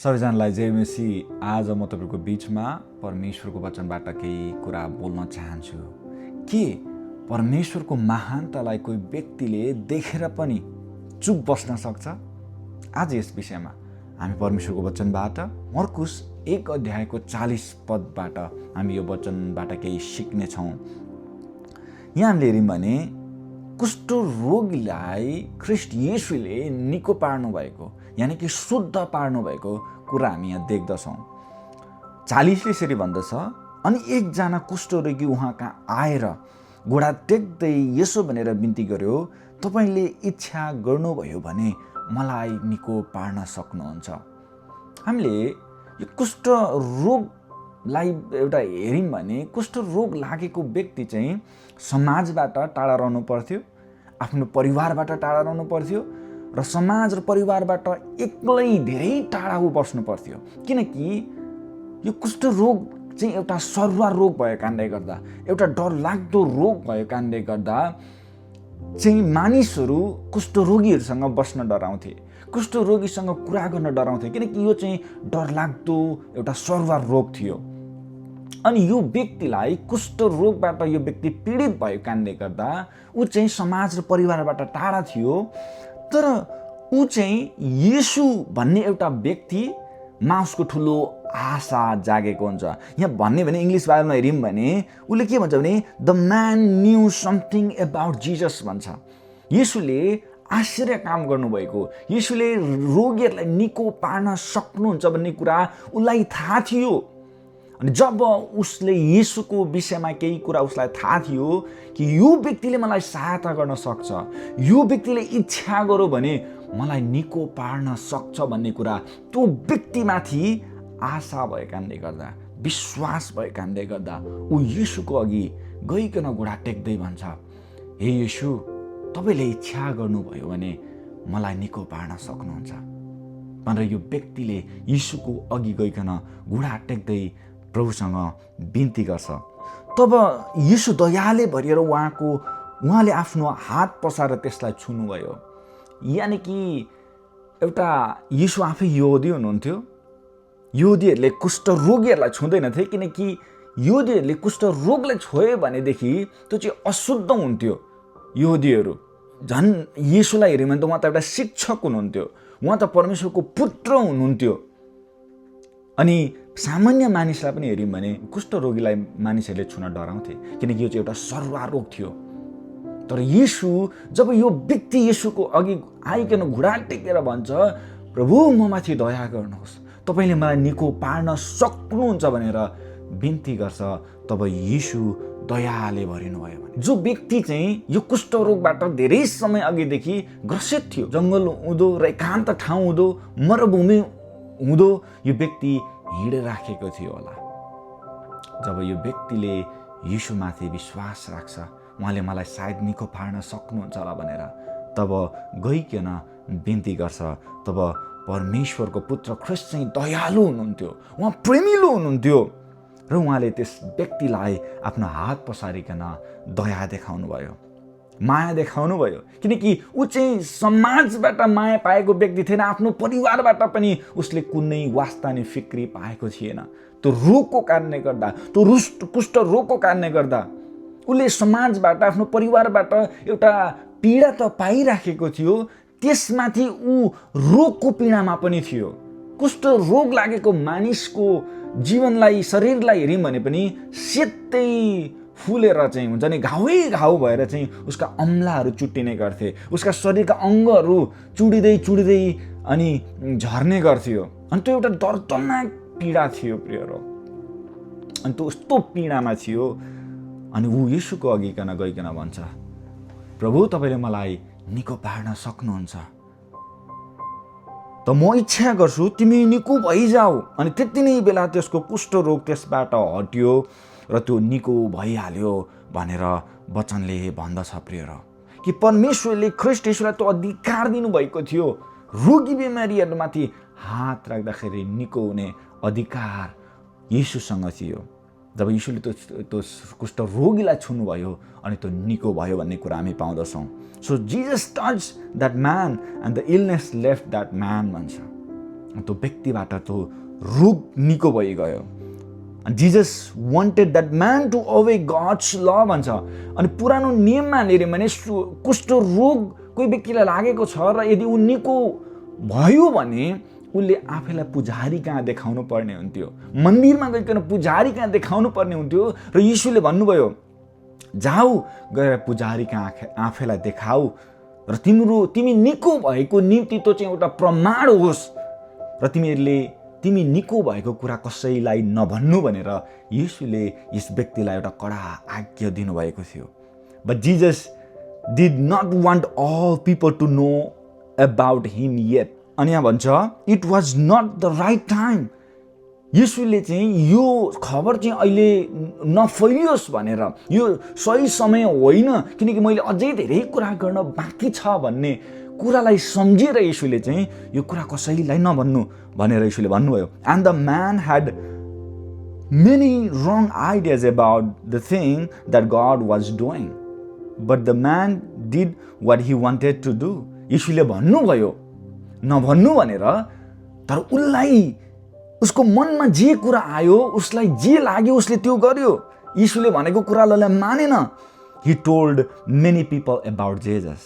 सबैजनालाई जय मसीह। आज म तपाईँको बिचमा परमेश्वरको वचनबाट केही कुरा बोल्न चाहन्छु कि परमेश्वरको महानतालाई कोही व्यक्तिले देखेर पनि चुप बस्न सक्छ। आज यस विषयमा हामी परमेश्वरको वचनबाट मर्कुस 1:40 हामी यो वचनबाट केही सिक्नेछौँ। यहाँ हामीले हेऱ्यौँ भने कुष्ठरोगीलाई ख्रीष्ट येशूले निको पार्नु भएको, यानि कि शुद्ध पार्नु भएको कुरा हामी यहाँ देख्दछौँ। 40ले यसरी भन्दछ, अनि एकजना कुष्ठरोगी उहाँ कहाँ आएर घुँडा टेक्दै यसो भनेर बिन्ती गर्यो, तपाईँले इच्छा गर्नुभयो भने मलाई निको पार्न सक्नुहुन्छ। हामीले यो कुष्ठरोगलाई एउटा हेऱ्यौँ भने कुष्ठरोग लागेको व्यक्ति चाहिँ समाजबाट टाढा रहनु पर्थ्यो, आफ्नो परिवारबाट टाढा रहनु पर्थ्यो र समाज र परिवारबाट एक्लै धेरै टाढा बस्नु पर्थ्यो। किनकि यो कुष्ठरोग चाहिँ एउटा सरुवा रोग भएको कारणले गर्दा, एउटा डरलाग्दो रोग भएको कारणले गर्दा चाहिँ मानिसहरू कुष्ठरोगीहरूसँग बस्न डराउँथे, कुष्ठरोगीसँग कुरा गर्न डराउँथे, किनकि यो चाहिँ डरलाग्दो एउटा सरुवा रोग थियो। अनि यो व्यक्तिलाई कुष्ठरोगबाट यो व्यक्ति पीडित भएको कारणले गर्दा ऊ चाहिँ समाज र परिवारबाट टाढा थियो। तर ऊ चाहिँ येशू भन्ने एउटा व्यक्तिमा उसको ठुलो आशा जागेको हुन्छ। यहाँ भन्ने भने इङ्ग्लिस बाइबलमा हेऱ्यौँ भने उसले के भन्छ भने the man new something about Jesus भन्छ। येशूले आश्चर्य काम गर्नुभएको, येशूले रोगीहरूलाई निको पार्न सक्नुहुन्छ भन्ने कुरा उसलाई थाहा थियो। अनि जब उसले येशूको विषयमा केही कुरा उसलाई थाहा थियो कि यो व्यक्तिले मलाई सहायता गर्न सक्छ, यो व्यक्तिले इच्छा गर्यो भने मलाई निको पार्न सक्छ भन्ने कुरा त्यो व्यक्तिमाथि आशा भएको कारणले गर्दा, विश्वास भएको कारणले गर्दा ऊ येशूको अघि गइकन घुँडा टेक्दै भन्छ, हे येशू, तपाईँले इच्छा गर्नुभयो भने मलाई निको पार्न सक्नुहुन्छ भनेर यो व्यक्तिले येशूको अघि गइकन घुँडा टेक्दै प्रभुसँग बिन्ती गर्छ। तब येशू दयाले भरिएर उहाँले आफ्नो हात पसारेर त्यसलाई छुनुभयो। यानि कि एउटा येशू आफै यहुदी हुनुहुन्थ्यो। यहुदीहरूले कुष्ठरोगीहरूलाई छुँदैनथे, किनकि यहुदीहरूले कुष्ठरोगलाई छोयो भनेदेखि त्यो चाहिँ अशुद्ध हुन्थ्यो। यहुदीहरू झन् येशूलाई हेऱ्यो भने त उहाँ त एउटा शिक्षक हुनुहुन्थ्यो, उहाँ त परमेश्वरको पुत्र हुनुहुन्थ्यो। अनि सामान्य मानिसलाई पनि हेऱ्यौँ भने कुष्ठरोगीलाई मानिसहरूले छुन डराउँथे, किनकि यो चाहिँ एउटा सरुवा रोग थियो। तर येशू जब यो व्यक्ति येशूको अघि आइकन घुँडा टेकेर भन्छ, प्रभु ममाथि दया गर्नुहोस्, तपाईँले मलाई निको पार्न सक्नुहुन्छ भनेर बिन्ती गर्छ, तब येशू दयाले भरिनुभयो। भने जो व्यक्ति चाहिँ यो कुष्ठरोगबाट धेरै समय अघिदेखि ग्रसित थियो, जङ्गल हुँदो र एकान्त ठाउँ हुँदो, मरुभूमि हुँदो यो व्यक्ति हिँडिराखेको थियो होला। जब यो व्यक्तिले येशूमाथि विश्वास राख्छ, उहाँले मलाई सायद निको पार्न सक्नुहुन्छ होला भनेर तब गइकन बिन्ती गर्छ, तब परमेश्वरको पुत्र ख्रीष्ट चाहिँ दयालु हुनुहुन्थ्यो, उहाँ प्रेमिलो हुनुहुन्थ्यो र उहाँले त्यस व्यक्तिलाई आफ्नो हात पसारिकन दया देखाउनु भयो, माया देखाउनु भयो। किनकि ऊ चाहिँ समाजबाट माया पाएको व्यक्ति थिएन, आफ्नो परिवारबाट पनि उसले कुनै वास्ता नि फिक्री पाएको थिएन। त्यो रोगको कारणले गर्दा, त्यो कुष्ठ रोगको कारणले गर्दा उसले समाजबाट, आफ्नो परिवारबाट एउटा पीडा त पाइराखेको थियो, त्यसमाथि ऊ रोगको पीडामा पनि थियो। कुष्ठ रोग लागेको मानिसको जीवनलाई, शरीरलाई हेऱ्यौँ भने पनि सेतै फुलेर चाहिँ हुन्छ नि, घाउै घाउ भएर चाहिँ उसका अम्लाहरू चुट्टिने गर्थे, उसका शरीरका अङ्गहरू चुडिँदै अनि झर्ने गर्थ्यो। अनि त्यो एउटा दर्दनाक पीडा थियो प्रियहरू। अनि त्यो यस्तो पीडामा थियो। अनि ऊ येशूको अघि गइकन भन्छ, प्रभु तपाईँले मलाई निको पार्न सक्नुहुन्छ, त म इच्छा गर्छु तिमी निको भइजाऊ। अनि त्यति नै बेला त्यसको कुष्ठरोग त्यसबाट हट्यो र त्यो निको भइहाल्यो भनेर वचनले भन्दछ प्रियहरू कि परमेश्वरले ख्रीष्ट येशूलाई त्यो अधिकार दिनुभएको थियो, रोगी बिमारीहरूमाथि हात राख्दाखेरि निको हुने अधिकार येशूसँग थियो। जब येशूले त्यो कुष्ठरोगीलाई छुनुभयो अनि त्यो निको भयो भन्ने कुरा हामी पाउँदछौँ। So Jesus touch that man and the illness left that man भन्छ। त्यो व्यक्तिबाट त्यो रोग निको भइगयो। Jesus wanted that man to obey God's law भन्छ। अनि पुरानो नियममा हेऱ्यो भने कुष्ठरोग कोही व्यक्तिलाई लागेको छ र यदि ऊ निको भयो भने उसले आफैलाई पुजारी कहाँ देखाउनु पर्ने हुन्थ्यो, मन्दिरमा गइकन पुजारी कहाँ देखाउनु पर्ने हुन्थ्यो। र यीशुले भन्नुभयो जाऊ गएर पुजारी कहाँ आफैलाई देखाऊ र तिमी निको भएको निम्ति त्यो चाहिँ एउटा प्रमाण होस् र तिमी निको भएको कुरा कसैलाई नभन्नु भनेर यीशुले यस व्यक्तिलाई एउटा कडा आज्ञा दिनुभएको थियो। But Jesus did not want all people to know about him yet. अनि यहाँ भन्छ it was not the right time. यीशुले चाहिँ यो खबर चाहिँ अहिले नफैलियोस् भनेर, यो सही समय होइन किनकि मैले अझै धेरै कुरा गर्न बाँकी छ भन्ने कुरालाई सम्झेर यीशुले चाहिँ यो कुरा कसैलाई नभन्नु भनेर यीशुले भन्नुभयो। And the man had many wrong ideas about the thing that God was doing but the man did what he wanted to do. यीशुले भन्नुभयो नभन्नु भनेर, तर उसलाई उसको मनमा जे कुरा आयो, उसलाई जे लाग्यो उसले त्यो गर्यो। यीशुले भनेको कुरालाई मानेन। He told many people about Jesus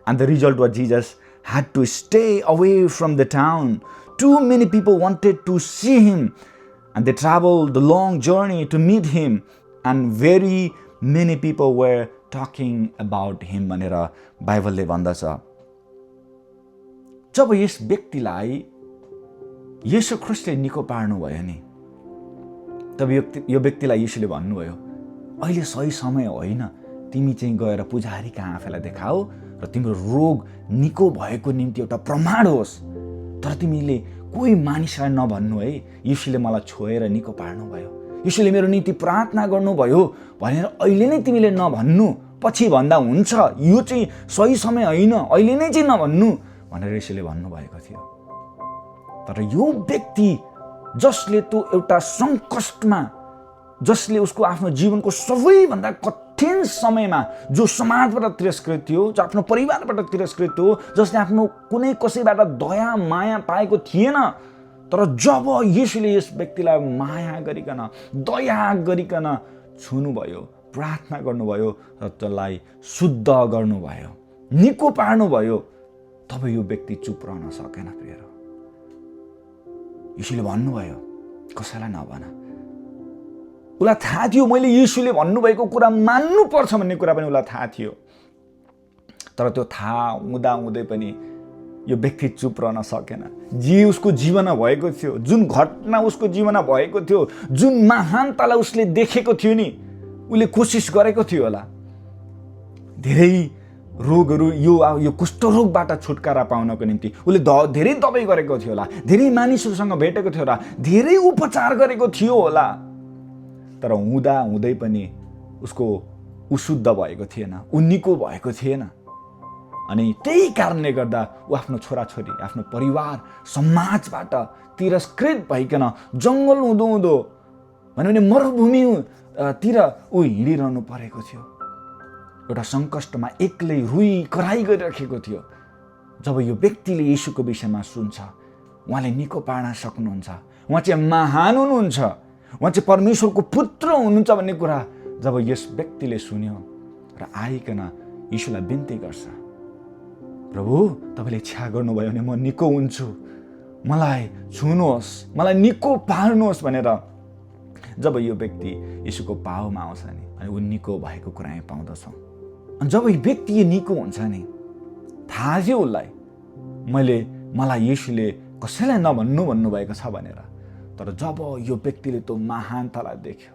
and the result was Jesus had to stay away from the town. Too many people wanted to see him and they traveled the long journey to meet him and very many people were talking about him भनेर बाइबलले भन्दछ। जब यस व्यक्तिलाई येशू ख्रीष्टले निको पार्नु भयो नि, तब यो व्यक्तिलाई येशूले भन्नुभयो अहिले सही समय होइन, तिमी चाहिँ गएर पुजारी कहाँ आफैलाई देखाऊ र तिम्रो रोग निको भएको निम्ति एउटा प्रमाण होस्, तर तिमीले कोही मानिसलाई नभन्नु है येशूले मलाई छोएर निको पार्नु भयो, येशूले मेरो निम्ति प्रार्थना गर्नुभयो भनेर अहिले नै तिमीले नभन्नु, पछि भन्दा हुन्छ, यो चाहिँ सही समय होइन, अहिले नै चाहिँ नभन्नु भनेर येशूले भन्नुभएको थियो। तर यो व्यक्ति जसले त्यो एउटा सङ्कष्टमा, जसले उसको आफ्नो जीवनको सबैभन्दा कठिन समयमा, जो समाजबाट तिरस्कृत थियो, जो आफ्नो परिवारबाट तिरस्कृत थियो, जसले आफ्नो कुनै कसैबाट दया माया पाएको थिएन, तर जब येशूले यस व्यक्तिलाई माया गरिकन दया गरिकन छुनुभयो, प्रार्थना गर्नुभयो र त्यसलाई शुद्ध गर्नुभयो, निको पार्नुभयो, तब यो व्यक्ति चुप रहन सकेन। प्रियहरू, येशूले भन्नुभयो कसैलाई नभन। उसलाई थाहा थियो मैले येशूले भन्नुभएको कुरा मान्नुपर्छ भन्ने कुरा पनि उसलाई थाहा थियो, तर त्यो थाहा हुँदै पनि यो व्यक्ति चुप रहन सकेन। जे उसको जीवनमा भएको थियो, जुन घटना उसको जीवनमा भएको थियो, जुन महानतालाई उसले देखेको थियो नि, उसले कोसिस गरेको थियो होला धेरै रोगहरू, यो कुष्ठरोगबाट छुटकारा पाउनको निम्ति उसले धेरै दबाई गरेको थियो होला, धेरै मानिसहरूसँग भेटेको थियो होला, धेरै उपचार गरेको थियो होला, तर हुँदै पनि उसको शुद्ध भएको थिएन, ऊ निको भएको थिएन। अनि त्यही कारणले गर्दा ऊ आफ्नो छोराछोरी, आफ्नो परिवार, समाजबाट तिरस्कृत भइकन जङ्गल हुँदो भन्यो भने मरुभूमितिर ऊ हिँडिरहनु परेको थियो। एउटा सङ्कष्टमा एक्लै रुई कराई गरिराखेको थियो। जब यो व्यक्तिले येशूको विषयमा सुन्छ, उहाँले निको पार्न सक्नुहुन्छ, उहाँ चाहिँ महान हुनुहुन्छ, उहाँ चाहिँ परमेश्वरको पुत्र हुनुहुन्छ भन्ने कुरा जब यस व्यक्तिले सुन्यो र आइकन येशूलाई बिन्ती गर्छ, प्रभु तपाईँले इच्छा गर्नुभयो भने म निको हुन्छु, मलाई छुनुहोस्, मलाई निको पार्नुहोस् भनेर जब यो व्यक्ति येशूको पाउमा आउँछ नि, अनि ऊ निको भएको कुरा हामी पाउँदछौँ। अनि जब यो व्यक्ति निको हुन्छ नि, थाहा थियो उसलाई मलाई येशूले कसैलाई नभन्नु भन्नुभएको छ भनेर, तर जब यो व्यक्तिले त्यो महानतालाई देख्यो,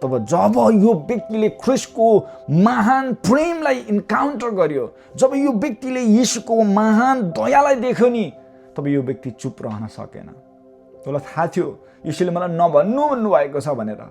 तब जब यो व्यक्तिले ख्रीष्टको महान प्रेमलाई इन्काउन्टर गर्यो, जब यो व्यक्तिले येशूको महान दयालाई देख्यो नि, तब यो व्यक्ति चुप रहन सकेन। उसलाई थाहा थियो येशूले मलाई नभन्नु भन्नुभएको छ भनेर,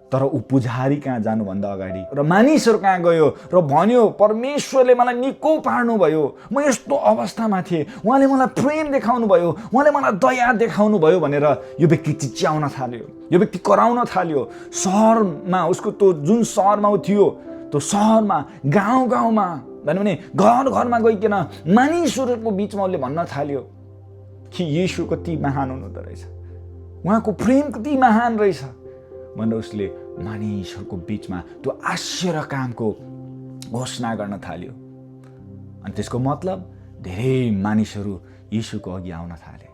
तर ऊ पुजारी कहाँ जानुभन्दा अगाडि र मानिसहरू कहाँ गयो र भन्यो परमेश्वरले मलाई निको पार्नुभयो, म यस्तो अवस्थामा थिएँ, उहाँले मलाई प्रेम देखाउनु भयो, उहाँले मलाई दया देखाउनु भयो भनेर यो व्यक्ति चिच्याउन थाल्यो, यो व्यक्ति कराउन थाल्यो। सहरमा, उसको त्यो जुन सहरमा ऊ थियो, त्यो सहरमा, गाउँमा भन्यो भने घर घरमा गइकन मानिसहरूको बिचमा उसले भन्न थाल्यो कि येशू कति महान हुनुहुँदो रहेछ, उहाँको प्रेम कति महान रहेछ भनेर उसले मानिसहरूको बिचमा त्यो आश्चर्य कामको घोषणा गर्न थाल्यो। अनि त्यसको मतलब धेरै मानिसहरू येशूको अघि आउन थाले,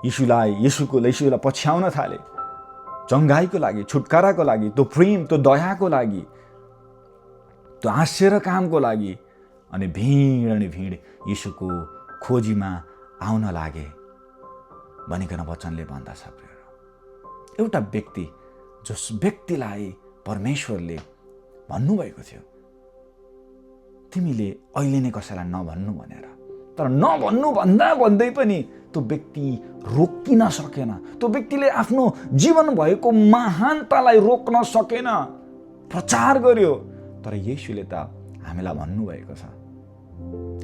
येशूलाई पछ्याउन थाले, चङ्गाईको लागि, छुटकाराको लागि, त्यो प्रेम, त्यो दयाको लागि, त्यो आश्चर्य कामको लागि। अनि भिड येशूको खोजीमा आउन लागे भनिकन वचनले भन्दछ। एउटा व्यक्ति, जस व्यक्तिलाई परमेश्वरले भन्नुभएको थियो तिमीले अहिले नै कसैलाई नभन्नु भनेर, तर नभन्नु भन्दै पनि त्यो व्यक्ति रोकिन सकेन। त्यो व्यक्तिले आफ्नो जीवन भएको महानतालाई रोक्न सकेन, प्रचार गर्यो। तर येशूले त हामीलाई भन्नुभएको छ,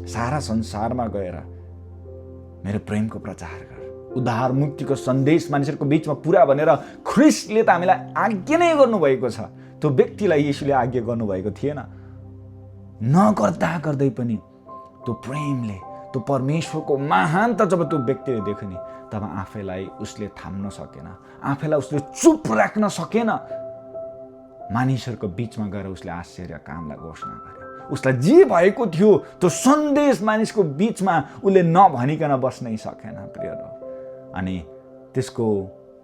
सारा संसारमा गएर मेरो प्रेमको प्रचार गर, उद्धार मुक्तिको सन्देश मानिसहरूको बिचमा पुरा भनेर ख्रिस्टले त हामीलाई आज्ञा नै गर्नुभएको छ। त्यो व्यक्तिलाई येशूले आज्ञा गर्नुभएको थिएन। नगर्दा गर्दै पनि त्यो प्रेमले, त्यो परमेश्वरको महानता जब त्यो व्यक्तिले देख्यो नि, तब आफैलाई उसले थाम्न सकेन, आफैलाई उसले चुप राख्न सकेन। मानिसहरूको बिचमा गएर उसले आश्चर्य कामलाई घोषणा गर्यो। उसलाई जे भएको थियो त्यो सन्देश मानिसको बिचमा उसले नभनिकन बस्नै सकेन प्रियहरू। अनि त्यसको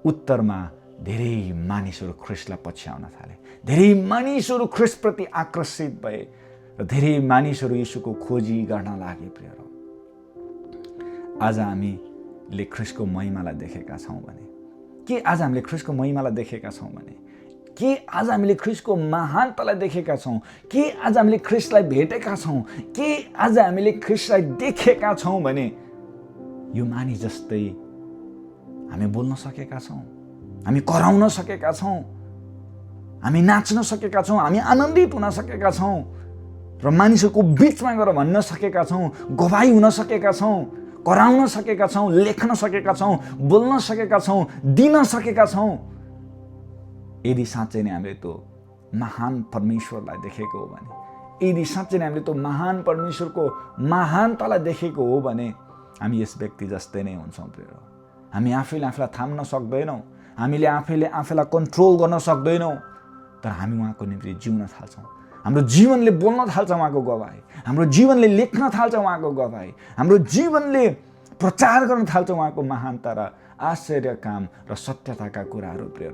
उत्तरमा धेरै मानिसहरू ख्रिस्टलाई पछ्याउन थाले, धेरै मानिसहरू ख्रिस्टप्रति आकर्षित भए र धेरै मानिसहरू येशूको खोजी गर्न लागे प्रियहरू। आज हामीले ख्रिस्टको महिमालाई देखेका छौँ भने, के आज हामीले ख्रिस्टको महिमालाई देखेका छौँ भने, के आज हामीले ख्रिस्टको महानतालाई देखेका छौँ, के आज हामीले ख्रिस्टलाई भेटेका छौँ, के आज हामीले ख्रिस्टलाई देखेका छौँ भने यो मानिस जस्तै हामी बोल्न सकेका छौँ, हामी कराउन सकेका छौँ, हामी नाच्न सकेका छौँ, हामी आनन्दित हुन सकेका छौँ र मानिसहरूको बिचमा गएर भन्न सकेका छौँ, गवाई हुन सकेका छौँ, कराउन सकेका छौँ, लेख्न सकेका छौँ, बोल्न सकेका छौँ, दिन सकेका छौँ। यदि साँच्चै नै हामीले त्यो महान परमेश्वरलाई देखेको हो भने, यदि साँच्चै नै हामीले त्यो महान परमेश्वरको महानतालाई देखेको हो भने हामी यस व्यक्ति जस्तै नै हुन्छौँ प्रिय। हामी आफैले आफूलाई थाम्न सक्दैनौँ, हामीले आफैले आफैलाई कन्ट्रोल गर्न सक्दैनौँ, तर हामी उहाँको निम्ति जिउन थाल्छौँ। हाम्रो जीवनले बोल्न थाल्छ उहाँको गवाई, हाम्रो जीवनले लेख्न थाल्छ उहाँको गवाई, हाम्रो जीवनले प्रचार गर्न थाल्छ उहाँको महानता र आश्चर्य काम र सत्यताका कुराहरू प्रिय।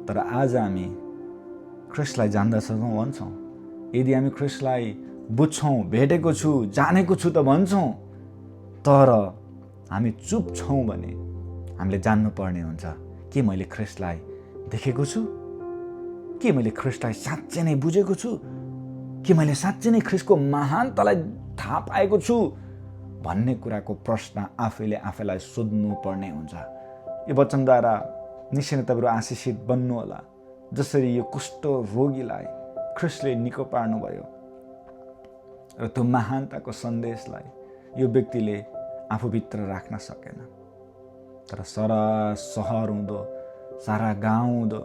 तर आज हामी ख्रिस्टलाई जान्दछौँ भन्छौँ, यदि हामी ख्रिस्टलाई बुझ्छौँ, भेटेको छु, जानेको छु त भन्छौँ, तर हामी चुप छौँ भने हामीले जान्नुपर्ने हुन्छ के मैले ख्रिस्टलाई देखेको छु, के मैले ख्रिस्टलाई साँच्चै नै बुझेको छु, के मैले साँच्चै नै ख्रिस्टको महानतालाई थाहा पाएको छु भन्ने कुराको प्रश्न आफैले आफैलाई सोध्नुपर्ने हुन्छ। यो वचनद्वारा निश्चय नै तपाईँहरू आशिषित बन्नु होला। जसरी यो कुष्ठ रोगीलाई ख्रिस्टले निको पार्नुभयो र त्यो महानताको सन्देशलाई यो व्यक्तिले आफूभित्र राख्न सकेन, तर सारा सहर हुँदो, सारा गाउँ हुँदो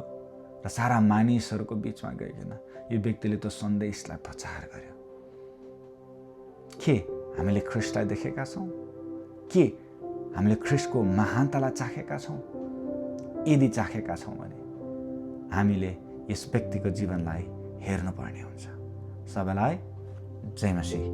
र सारा मानिसहरूको बिचमा गइकन यो व्यक्तिले त्यो सन्देशलाई प्रचार गर्यो। के हामीले ख्रिस्टलाई देखेका छौँ? के हामीले ख्रिस्टको महानतालाई चाखेका छौँ? यदि चाखेका छौँ भने हामीले यस व्यक्तिको जीवनलाई हेर्नुपर्ने हुन्छ। सबैलाई जय मसीह।